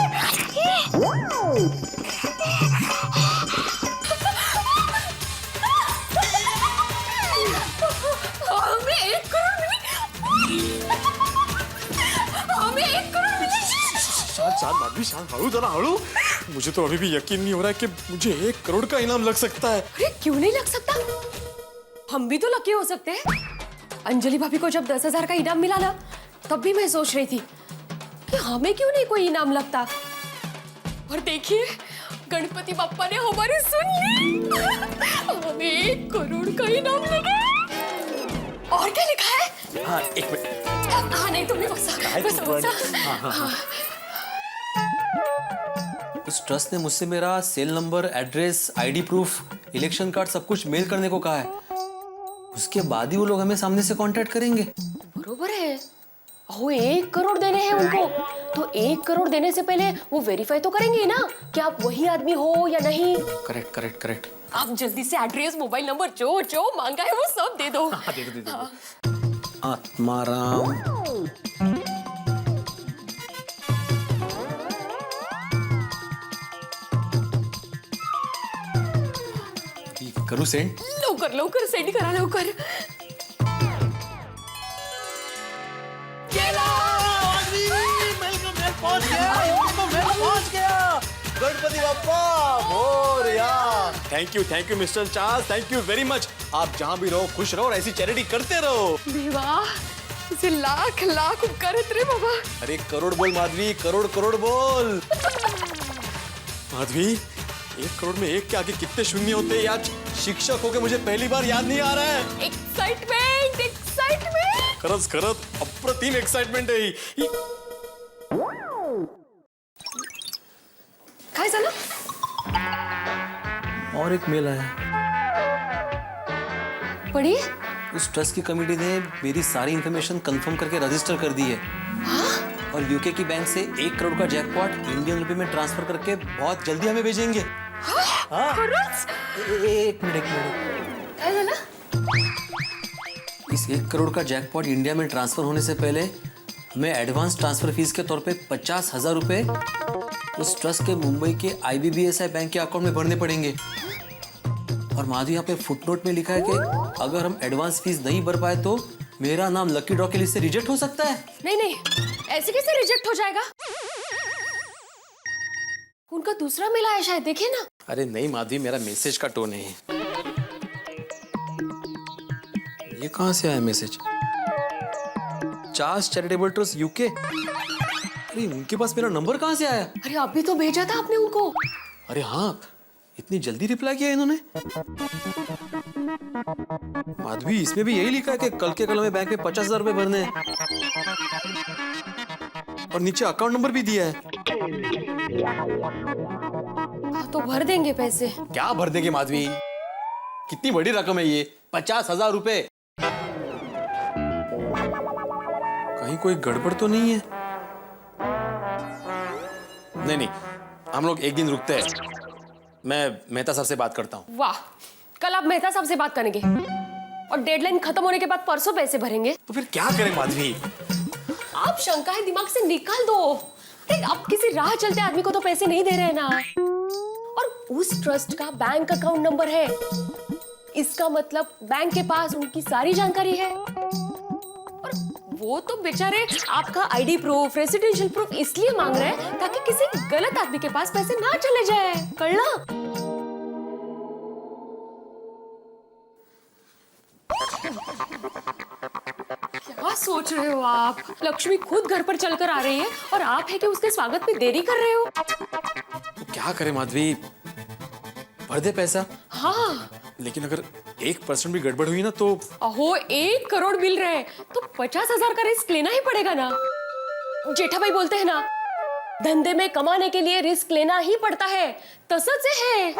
हमें 1 करोड़ मिलेंगे। हमें 1 करोड़ मिलेंगे। शांत माधवी, शांत, हळू जरा हळू। मुझे तो अभी भी यकीन नहीं हो रहा है कि मुझे 1 करोड़ का इनाम लग सकता है। अरे क्यों नहीं लग सकता? हम भी तो लकी हो सकते हैं। अंजलि भाभी को जब 10,000 का इनाम मिला ना, तब भी मैं सोच रही थी कि हमें क्यों नहीं कोई इनाम लगता। और देखिए गणपति बप्पा ने हमारी सुन ली। हमें 1 करोड़ का इनाम लगा। और क्या लिखा है? हाँ 1 मिनट। हाँ नहीं तुमने बसा। उस ट्रस्ट ने मुझसे मेरा cell number, address, ID proof, election card सब कुछ मेल करने को कहा है। उसके बाद ही वो लोग हमें सामने से कांटेक्ट करेंगे। बरोबर है। अहो 1 करोड़ देने हैं उनको, तो 1 करोड़ देने से पहले वो वेरीफाई तो करेंगे ना कि आप वही आदमी हो या नहीं। Correct correct correct. आप जल्दी से एड्रेस, मोबाइल नंबर जो जो मांगा है वो सब दे दो। हाँ, दे दो। आत्माराम करूँ सेंड? लवकर लवकर सेंड करा लवकर। मेल पहुंच गया, मेल पहुंच गया। Ganpati Bappa Morya. Thank you mister Charles, thank you very much. आप जहां भी रहो खुश रहो और ऐसी चैरिटी करते रहो। वाह, इसे लाख लाख उपकार आहेत रे बाबा। अरे करोड़ बोल माधवी, करोड़ करोड़ बोल। माधवी, 1 करोड़ में 1 के आगे कितने शून्य होते हैं? आज शिक्षक होके मुझे पहली बार याद नहीं आ रहा है। Excitement excitement. खरंच अप्रतिम एक्साइटमेंट आहे ही। काय झालं? और एक मेल आया। पढ़िए। उस ट्रस्ट की कमेटी ने मेरी सारी इंफॉर्मेशन कंफर्म करके रजिस्टर कर दी है। और यूके की बैंक से 1 करोड़ का जैकपॉट इंडियन रुपए में ट्रांसफर करके बहुत जल्दी हमें भेजेंगे। खरंच? एक मिनट काय झालं? इस 1 करोड़ का जैकपॉट इंडिया में ट्रांसफर होने से पहले हमें एडवांस ट्रांसफर फीस के तौर पे 50,000 रुपए उस ट्रस्ट के मुंबई के IBBSI बैंक के अकाउंट में भरने पड़ेंगे। और माधवी, यहाँ पे फुटनोट में लिखा है कि अगर हम एडवांस फीस नहीं भर पाए तो मेरा नाम लकी ड्रॉ के लिस्ट से रिजेक्ट हो सकता है। नहीं, ऐसे कैसे रिजेक्ट हो जाएगा? उनका दूसरा मेल आया शायद, देखिए ना। अरे नहीं माधवी, मेरा मैसेज का टोन है। ये कहाँ से आया message? Charles charitable trust UK. अरे उनके पास मेरा नंबर कहाँ से आया? अरे अभी तो भेजा था आपने उनको। अरे हाँ, इतनी जल्दी रिप्लाई किया इन्होंने। माधवी, इसमें भी यही लिखा है कि कल के कल में बैंक में 50,000 रुपए भरने हैं। और नीचे अकाउंट नंबर भी दिया है। तो भर देंगे पैसे। क्या भर देंगे माधवी? कितनी बड़ी रकम है ये, 50,000 रुपए। कहीं कोई गड़बड़ तो नहीं है? नहीं, हम लोग एक दिन रुकते हैं। मैं मेहता साहब से बात करता हूँ। वाह, कल आप मेहता साहब से बात करेंगे और डेडलाइन खत्म होने के बाद परसों पैसे भरेंगे। तो फिर क्या करें माधवी? आप शंकाएं दिमाग से निकाल दो। अब किसी राह चलते आदमी को तो पैसे नहीं दे रहे हैं ना। और उस ट्रस्ट का बैंक अकाउंट नंबर है, इसका मतलब बैंक के पास उनकी सारी जानकारी है। और वो तो बेचारे आपका आईडी प्रूफ, रेसिडेंशियल प्रूफ इसलिए मांग रहे हैं ताकि किसी गलत आदमी के पास पैसे ना चले जाए। कळलं? क्या सोच रहे हो आप? लक्ष्मी खुद घर पर चलकर आ रही है और आप है कि उसके स्वागत में देरी कर रहे हो। तो क्या करें माधवी? भर दे पैसा। हाँ, लेकिन अगर 1% भी गड़बड़ हुई ना तो। अहो, 1 करोड़ मिल रहे हैं तो 50,000 का रिस्क लेना ही पड़ेगा ना। जेठा भाई बोलते हैं ना, धंधे में कमाने के लिए रिस्क लेना ही पड़ता है। तसंच है।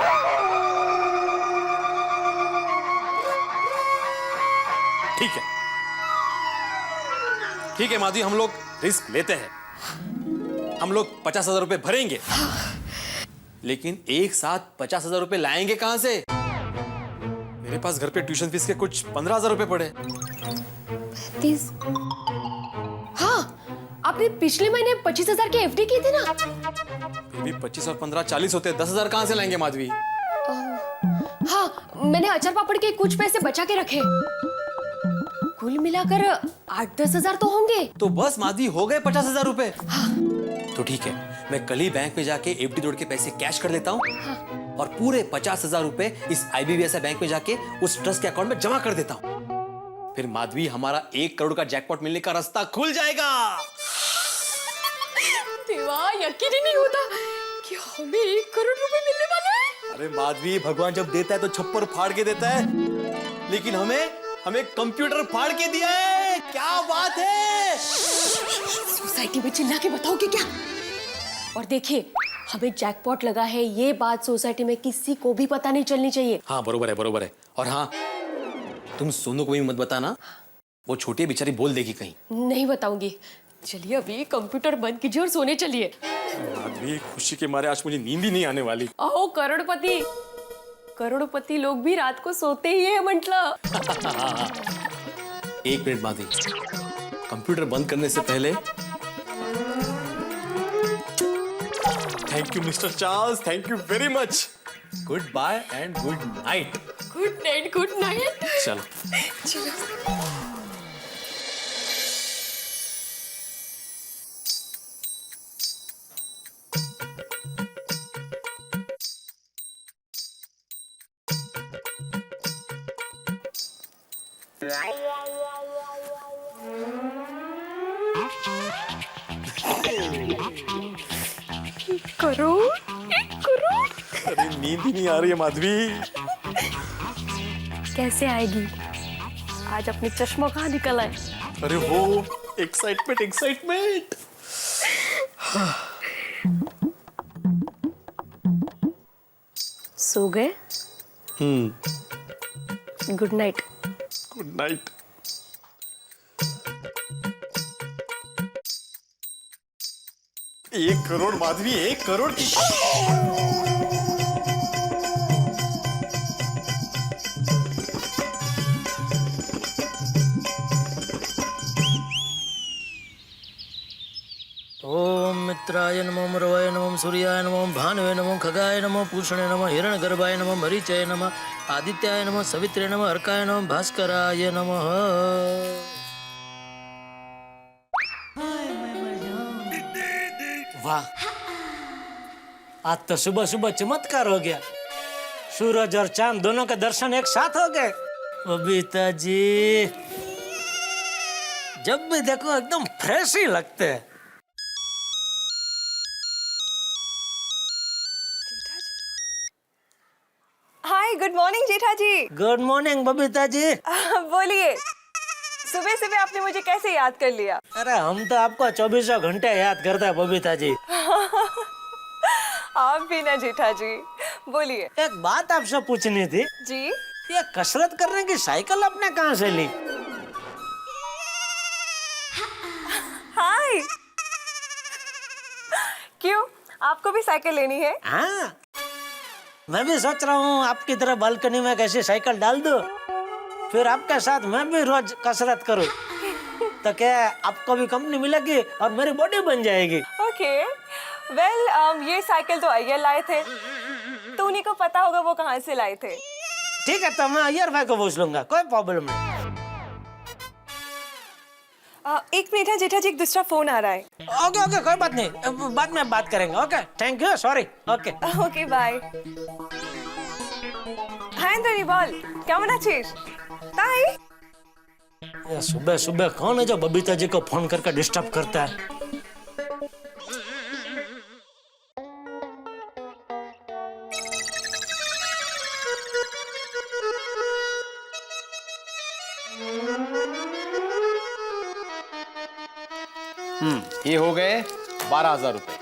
ठीक है माधवी, हम लोग रिस्क लेते हैं। हम लोग 50,000 रुपए भरेंगे। लेकिन एक साथ 50,000 रुपए लाएंगे कहां से? मेरे पास घर पे ट्यूशन फीस के कुछ 15,000 रुपए पड़े। 30। हाँ, आपने पिछले महीने 25,000 की FD की थी ना। फिर भी 25 और 15 40 होते हैं। 10,000 कहां से लाएंगे माधवी? हाँ, मैंने अचार पापड़ के कुछ पैसे बचा के रखे। कुल मिलाकर 8-10 हजार तो होंगे। तो बस माधवी, हो गए 50,000 रुपए। तो ठीक है, मैं कल ही बैंक में जाके FD तोड़ के पैसे कैश कर लेता हूँ। और पूरे 50,000 रुपए इस IBBSI बैंक में जाके उस ट्रस्ट के अकाउंट में jama कर देता हूँ। फिर माधवी, हमारा 1 करोड़ का जैकपॉट मिलने का रास्ता खुल जाएगा। देवा, यकीन ही नहीं होता कि हमें 1 करोड़ रुपए मिलने वाले हैं। अरे माधवी, भगवान जब देता है तो छप्पर फाड़ के देता है, लेकिन हमें कंप्यूटर फाड़ के दिया है। क्या बात है? सोसाइटी में चिल्ला के बताओगे क्या? और देखिए, हमें जैकपॉट लगा है ये बात सोसाइटी में किसी को भी पता नहीं चलनी चाहिए। हाँ, बरोबर है। और हाँ, तुम सोनू को भी मत बताना, वो छोटी बेचारी बोल देगी कहीं। नहीं बताऊंगी। चलिए अभी कंप्यूटर बंद कीजिए और सोने चलिए। माधवी, खुशी के मारे आज मुझे नींद ही नहीं आने वाली। अहो, करोड़पति लोग भी रात को सोते ही है म्हटलं। 1 मिनट माधवी, कंप्यूटर बंद करने से पहले thank you mister Charles, thank you very much. Goodbye and good night. Good night. चलो। अरे नींद ही नहीं आ रही है माधवी। कैसे आएगी? आज अपनी चश्मा कहाँ निकला है? अरे वो एक्साइटमेंट एक्साइटमेंट। सो गए? Good night. Good night. एक करोड़ माधवी, 1 करोड़ की। ओम मित्राय नमः रवाय नमः सूर्याय नमः भानवे नमः खगाय नमः पूषणे नमः हिरण्यगर्भाय नमः मरीचय नमः आदित्याय नमः सवित्रे नमः अर्काय नमः भास्कराय नमः। वाह, आज तो सुबह सुबह चमत्कार हो गया। सूरज और चांद दोनों के दर्शन एक साथ हो गए। बबीता जी, जब भी देखो एकदम फ्रेश ही लगते हैं। हाय, गुड मॉर्निंग जेठा जी। Good morning Babita ji. बोलिए, सुबह सुबह आपने मुझे कैसे याद कर लिया? अरे हम तो आपको 24 घंटे याद करते हैं बबीता जी। आप भी ना जेठा जी। बोलिए। एक बात आपसे पूछनी थी जी। ये कसरत करने की साइकिल आपने कहाँ से ली? हाय, क्यों, आपको भी साइकिल लेनी है? हाँ, मैं भी सोच रहा हूँ आपकी तरह बालकनी में कैसे साइकिल डाल दूं, फिर आपके साथ मैं भी रोज कसरत करूँ, तो क्या आपको भी कंपनी मिलेगी और मेरी बॉडी बन जाएगी। ओके, वेल, ये साइकिल तो अय्यर लाए थे, तो उन्हीं को पता होगा वो कहाँ से लाए थे। ठीक है, तो मैं अय्यर भाई को पूछ लूंगा, कोई प्रॉब्लम नहीं। एक मिनट है जेठा जी, एक दूसरा फोन आ रहा है। ओके ओके, कोई बात नहीं, बाद में बात करेंगे। Okay, thank you, sorry. Okay okay, bye. Hi अंदर बोल, কেমন আছিস? ताई, ये सुबह सुबह कौन है जो बबीता जी को फोन करके डिस्टर्ब करता है? ये हो गए 12,000 रुपए।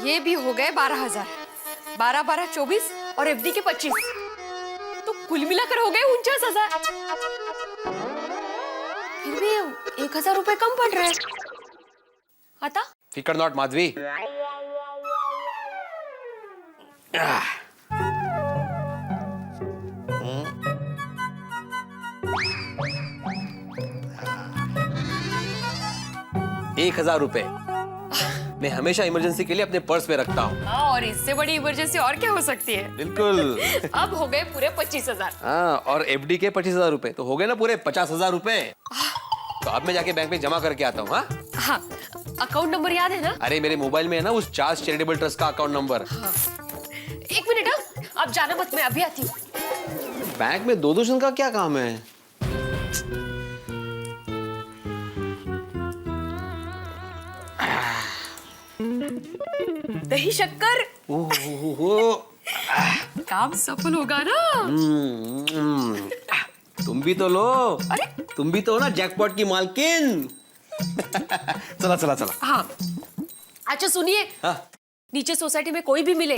ये भी हो गए 12,000। 12 12 24 और एफडी के 25, तो कुल मिलाकर हो गए 49,000। फिर भी 1,000 रुपए कम पड़ रहे हैं। आता फिकर नॉट माधवी। ₹1,000 मैं हमेशा इमरजेंसी के लिए अपने पर्स में रखता हूँ। और इससे बड़ी इमरजेंसी और क्या हो सकती है? बिल्कुल। अब हो गए पूरे 25,000। हाँ, और एफडी के 25,000 तो हो गए ना पूरे 50,000। तो अब मैं जाके बैंक में जमा करके आता हूँ। हाँ हाँ, अकाउंट नंबर याद है ना? अरे मेरे मोबाइल में है ना उस चार्ल्स चैरिटेबल ट्रस्ट का अकाउंट नंबर। हाँ। एक मिनट, आप जाना मत, मैं अभी आती हूँ। बैंक में 2 जन का क्या काम है? दही शक्कर, काम सफल होगा ना? तुम भी तो लो। अरे तुम भी तो हो ना जैकपॉट की मालकिन। चला चला चला। हाँ, अच्छा सुनिए, हाँ? नीचे सोसाइटी में कोई भी मिले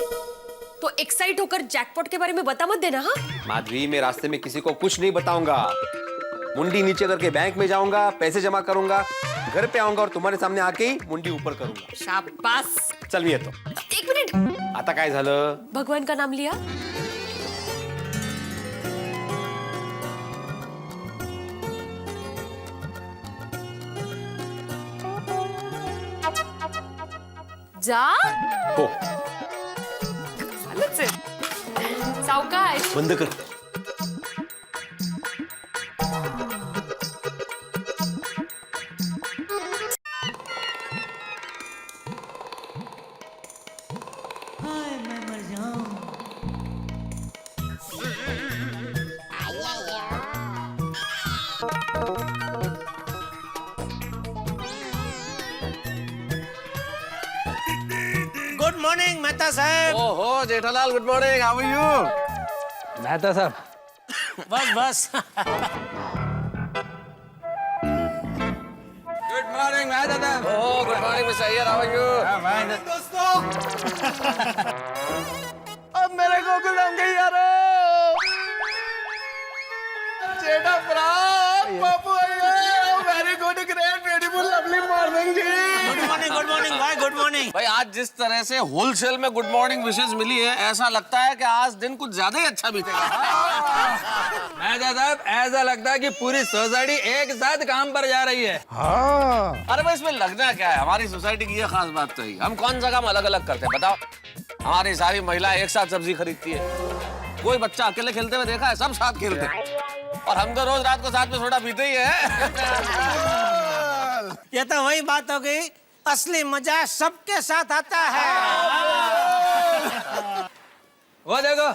तो एक्साइट होकर जैकपॉट के बारे में बता मत देना। हाँ माधवी, मैं रास्ते में किसी को कुछ नहीं बताऊंगा। मुंडी नीचे करके बैंक में जाऊंगा, पैसे जमा करूंगा, घर पे आऊंगा और तुम्हारे सामने आके ही मुंडी ऊपर करूंगा। शाबाश। चल ये तो। एक मिनिट, आता काय झालं? भगवान का नाम लिया। जा हो, अलग से सावकाश। बंद कर। मॉर्निंग मेहता साहब। ओहो Jethalal, good morning, how are you? Mehta साहब, बस बस। गुड मॉर्निंग मेहता साहब। Oh good morning mister Iyer, how are you? दोस्तों अब मेरे गोकुल धाम के यारो जेठा ब्रात बापू very good great beautiful lovely morning जी। गुड मॉर्निंग भाई, गुड मॉर्निंग। भाई आज जिस तरह से होलसेल में गुड मॉर्निंग विशेष मिली है, ऐसा लगता है कि आज दिन कुछ ज्यादा ही अच्छा बीतेगा। मेहता साहब, ऐसा लगता है कि पूरी सोसाइटी एक साथ काम पर जा रही है। अरे भाई इसमें लगना क्या है, हमारी सोसाइटी की ये खास बात तो है, हम कौन सा काम अलग अलग करते हैं बताओ? हमारी सारी महिलाएं एक साथ सब्जी खरीदती है, कोई बच्चा अकेले खेलते हुए देखा है? सब साथ खेलते हैं, और हम तो रोज रात को साथ में सोडा पीते ही है। ये तो वही बात हो गई, असली मजा सबके साथ आता है। वो देखो,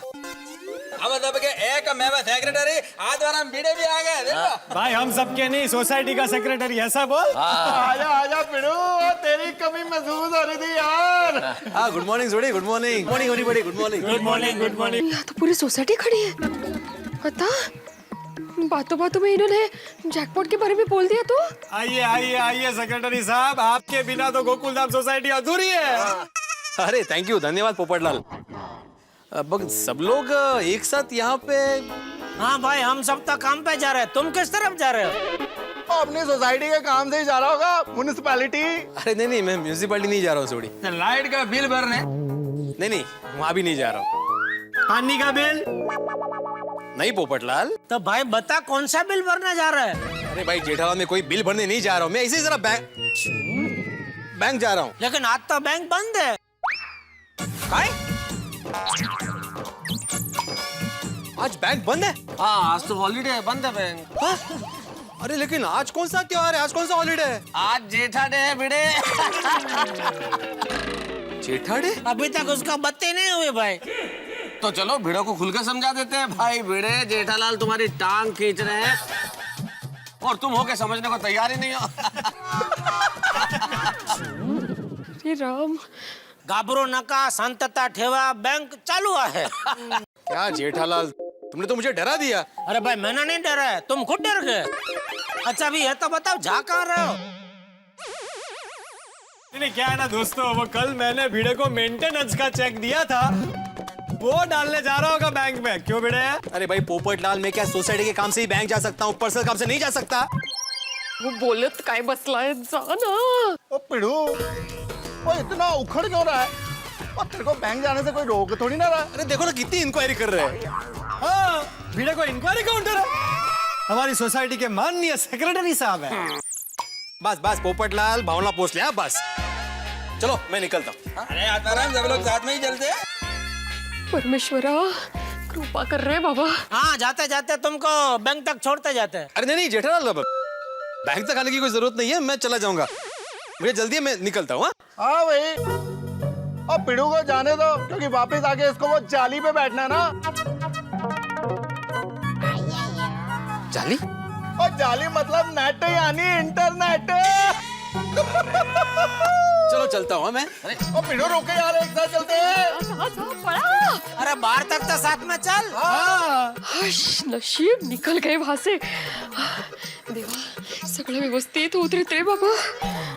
हम सबके एक मेवा सेक्रेटरी, आज बार हम बीड़े भी आ गए। देखो भाई हम सबके नहीं, सोसाइटी का सेक्रेटरी, ऐसा बोल। आजा आजा पिड़ू, तेरी कमी महसूस हो रही थी यार। हाँ गुड मॉर्निंग जोड़ी, गुड मॉर्निंग। मॉर्निंग होनी पड़ी, good morning. Good morning, good morning. यहाँ तो पूरी सोसाइटी खड़ी है। पता बातों बातों में इन्होंने जैकपॉट के बारे में बोल दिया तो। आइए आइए आइए सेक्रेटरी साहब, आपके बिना तो गोकुलधाम सोसाइटी अधूरी है। अरे थैंक यू, धन्यवाद पोपटलाल। अब सब लोग एक साथ यहाँ पे। हाँ भाई, हम सब तो काम पे जा रहे हैं, तुम किस तरफ जा रहे हो? अपनी सोसाइटी के काम से ही जा रहा होगा, म्युनिसिपैलिटी। अरे नहीं नहीं, मैं म्यूनिसिपैलिटी नहीं जा रहा हूँ जोड़ी। लाइट का बिल भरने। नहीं नहीं, वहाँ भी नहीं जा रहा हूँ। पानी का बिल? नहीं पोपटलाल। तो भाई बता कौन सा बिल भरने जा रहा है? अरे भाई जेठालाल, मैं कोई बिल भरने नहीं जा रहा हूँ, मैं इसी जरा बैंक जा रहा हूँ। लेकिन आज तो बैंक बंद है। आज बैंक बंद है? हाँ आज तो हॉलीडे है, बंद है बैंक। हाँ? अरे लेकिन आज कौन सा त्योहार है, आज कौन सा हॉलीडे है? आज जेठा डे है भिड़े। जेठा डे? अभी तक उसका बत्ती नहीं हुई भाई। तो चलो भिड़ो को खुल के समझा देते हैं। भाई भिड़े, जेठालाल तुम्हारी टांग खींच रहे हैं और तुम हो के समझने को तैयार ही नहीं हो। हे राम, घाबरू नका, शांतता ठेवा, बैंक चालू है। क्या जेठालाल, तुमने तो मुझे डरा दिया। अरे भाई मैंने नहीं डरा है, तुम खुद डर गए। अच्छा भी है तो बताओ, जा कहाँ रहे हो? नहीं क्या है ना दोस्तों, वो कल मैंने भिड़े को मेंटेनेंस का चेक दिया था, वो डालने जा रहा होगा बैंक में। क्यों भिड़े? अरे भाई पोपटलाल, मैं क्या सोसाइटी के काम से ही बैंक जा सकता हूँ, पर्सनल काम से नहीं जा सकता? वो बोलत काय बसला है, जाना। ओ पिड़ू, वो इतना उखड़ क्यों रहा है? और तेरे को बैंक जाने से कोई रोक थोड़ी ना रहा। अरे देखो ना कितनी इंक्वायरी कर रहे हैं। हाँ, भिड़े को इंक्वायरी काउंटर है, हमारी सोसाइटी के माननीय सेक्रेटरी साहब हैं। बस बस पोपटलाल, भावना पोस्ट लिया बस। चलो मैं निकलता हूँ। अरे आत्माराम, सब लोग साथ में ही चलते हैं। परमेश्वरा कृपा कर रहे बाबा। हाँ, जाते जाते तुमको बैंक तक छोड़ते जाते हैं। अरे नहीं नहीं जेठालाल, बैंक तक आने की कोई जरूरत नहीं है, मैं चला जाऊंगा, मुझे जल्दी है, मैं निकलता हूँ। हाँ भाई, और पिड़ू को जाने दो, क्योंकि वापस आके इसको वो जाली पे बैठना है ना। जाली? और जाली मतलब नेट यानी इंटरनेट। चलो चलता हूँ मैं। और पिड़ू रोके यार, एक साथ चलते हैं। अरे बाहर तक तो साथ में चल। हश, नशीब निकल गए वहां से। देवा सगळं व्यवस्थित होत रे बाबा।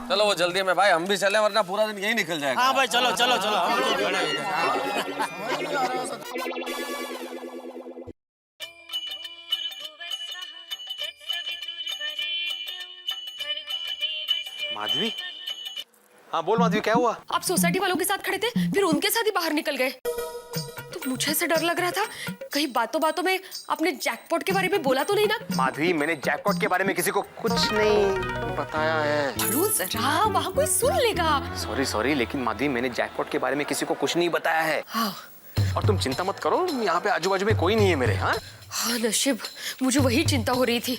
चलो वो जल्दी में भाई, हम भी चले वरना पूरा दिन यही निकल जाएगा। हाँ भाई चलो चलो चलो। माधवी? हाँ बोल माधवी, क्या हुआ? आप सोसाइटी वालों के साथ खड़े थे, फिर उनके साथ ही बाहर निकल गए। तो मुझे ऐसे डर लग रहा था, कहीं बातों बातों में आपने जैकपॉट के बारे में बोला तो नहीं ना? माधवी, मैंने जैकपॉट के बारे में किसी को कुछ नहीं बताया है। पढ़ो जरा, वहाँ कोई सुन लेगा। सॉरी सॉरी, लेकिन माधवी मैंने जैकपॉट के बारे में किसी को कुछ नहीं बताया है। हाँ। और तुम चिंता मत करो, यहाँ पे आजू बाजू में कोई नहीं है मेरे। हाँ हाँ नशीब, मुझे वही चिंता हो रही थी।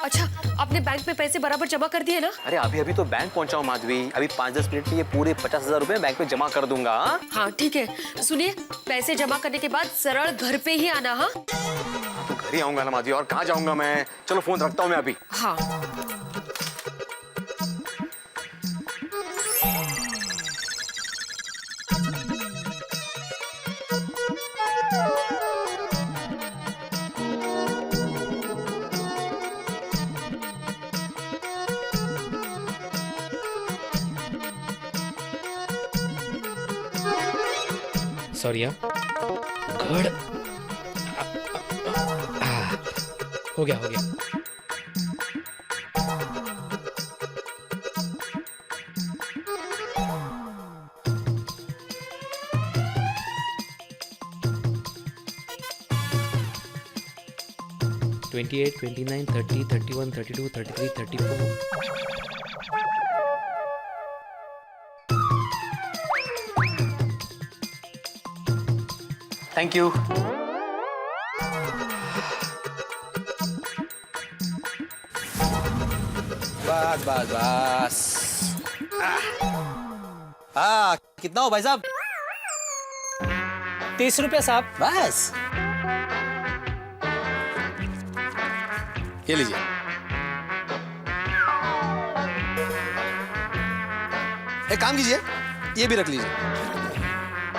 अच्छा, आपने बैंक में पैसे बराबर जमा कर दिए ना? अरे अभी अभी तो बैंक पहुंचा हूँ माधवी, अभी 5-10 मिनट में ये पूरे 50,000 रुपए बैंक में जमा कर दूंगा। हाँ ठीक है, सुनिए, पैसे जमा करने के बाद सरल घर पे ही आना। हाँ तो घर ही आऊंगा ना माधवी, और कहाँ जाऊंगा मैं? चलो फोन रखता हूँ मैं अभी। हाँ। सॉरी हाँ गुड हो गया हो गया $28, $29, $30, $31, $32, $33, $34 थैंक यू बस बस बस हाँ कितना हो भाई साहब 30 रुपये साहब। बस ये लीजिए एक काम कीजिए ये भी रख लीजिए।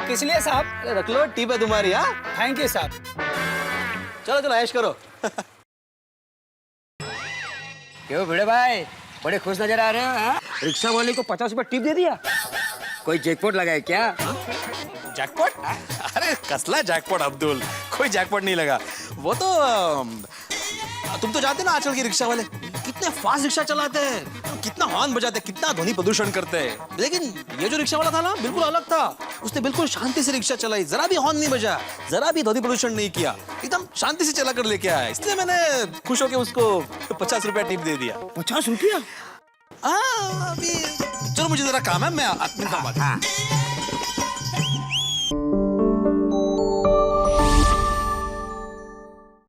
किस लिए साहब? अरे रख लो टिप है तुम्हारी। हाँ थैंक यू साहब। चलो चलो ऐश करो। क्यों भिड़े भाई बड़े खुश नजर आ रहे हैं हाँ? रिक्शा वाले को 50 रुपए टिप दे दिया। कोई जैकपॉट लगाए क्या? जैकपॉट? अरे कसला जैकपॉट अब्दुल, कोई जैकपॉट नहीं लगा। वो तो तुम तो जानते ना आजकल के रिक्शा वाले कितने फास्ट रिक्शा चलाते हैं, कितना हॉर्न बजाते हैं, कितना ध्वनि प्रदूषण करते हैं। लेकिन ये जो रिक्शा वाला था ना बिल्कुल अलग था। उसने बिल्कुल शांति से रिक्शा चलाई, जरा भी हॉर्न नहीं बजा, जरा भी ध्वनि प्रदूषण नहीं किया, एकदम शांति से चला कर लेके आया। इसलिए मैंने खुश होकर उसको 50 रुपया टिप दे दिया। 50 रुपया? हाँ अभी चलो मुझे जरा काम है, मैं मिलता हूँ।